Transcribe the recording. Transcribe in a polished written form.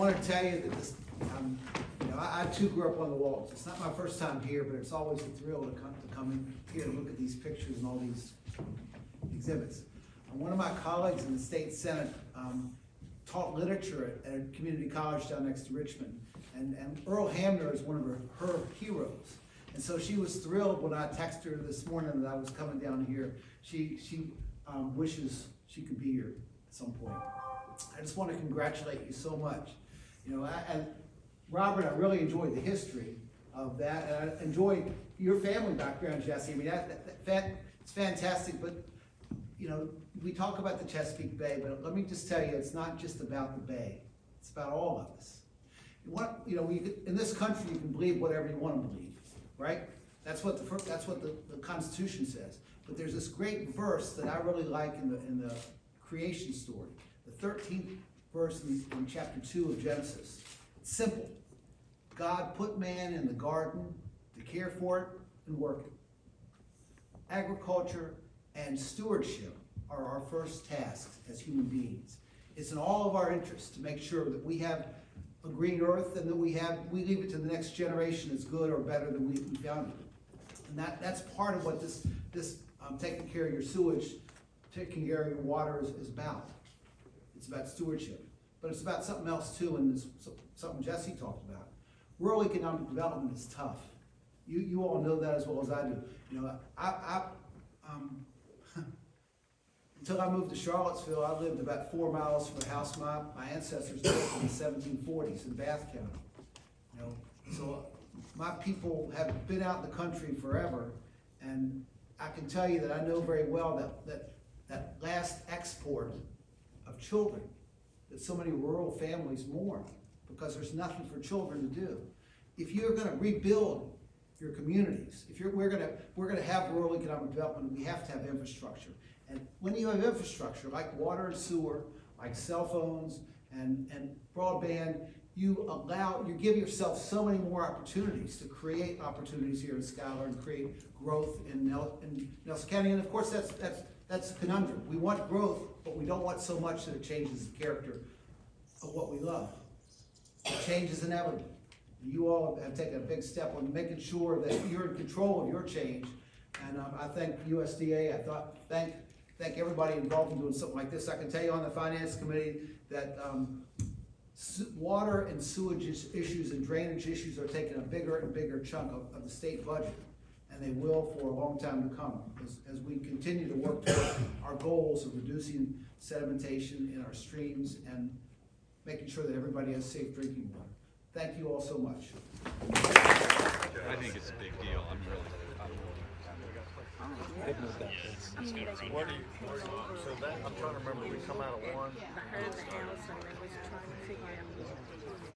want to tell you that this, you know, I too grew up on the Waltons. It's not my first time here, but it's always a thrill to come in here and look at these pictures and all these exhibits. One of my colleagues in the state senate taught literature at a community college down next to Richmond, and Earl Hamner is one of her heroes. And so she was thrilled when I texted her this morning that I was coming down here. She wishes she could be here at some point. I just want to congratulate you so much. You know, and Robert, I really enjoyed the history of that, and I enjoyed your family background, Jesse. I mean, it's fantastic, but you know, we talk about the Chesapeake Bay, but let me just tell you, it's not just about the Bay. It's about all of us. You know, in this country, you can believe whatever you want to believe, right? That's what the Constitution says. But there's this great verse that I really like in the creation story, the 13th verse in chapter 2 of Genesis. It's simple. God put man in the garden to care for it and work it. Agriculture and stewardship are our first tasks as human beings. It's in all of our interests to make sure that we have a green earth and that we leave it to the next generation as good or better than we found it. And that's part of what this taking care of your sewage, taking care of your water is about. It's about stewardship. But it's about something else too, and something Jesse talked about. Rural economic development is tough. You all know that as well as I do. You know, until I moved to Charlottesville, I lived about 4 miles from the house my ancestors built in the 1740s in Bath County. You know, so my people have been out in the country forever, and I can tell you that I know very well that last export of children that so many rural families mourn because there's nothing for children to do. If you're going to rebuild your communities, we're going to have rural economic development, we have to have infrastructure. And when you have infrastructure like water and sewer, like cell phones and broadband, you give yourself so many more opportunities to create opportunities here in Schuyler and create growth in Nelson County. And of course, that's a conundrum. We want growth, but we don't want so much that it changes the character of what we love. Change is inevitable. You all have taken a big step on making sure that you're in control of your change. And I thank USDA. Thank everybody involved in doing something like this. I can tell you on the finance committee that water and sewage issues and drainage issues are taking a bigger and bigger chunk of the state budget, and they will for a long time to come as we continue to work toward our goals of reducing sedimentation in our streams and making sure that everybody has safe drinking water. Thank you all so much. I think it's a big deal. I'm I'm trying to remember, we come out of one. I heard the house and they was trying to figure out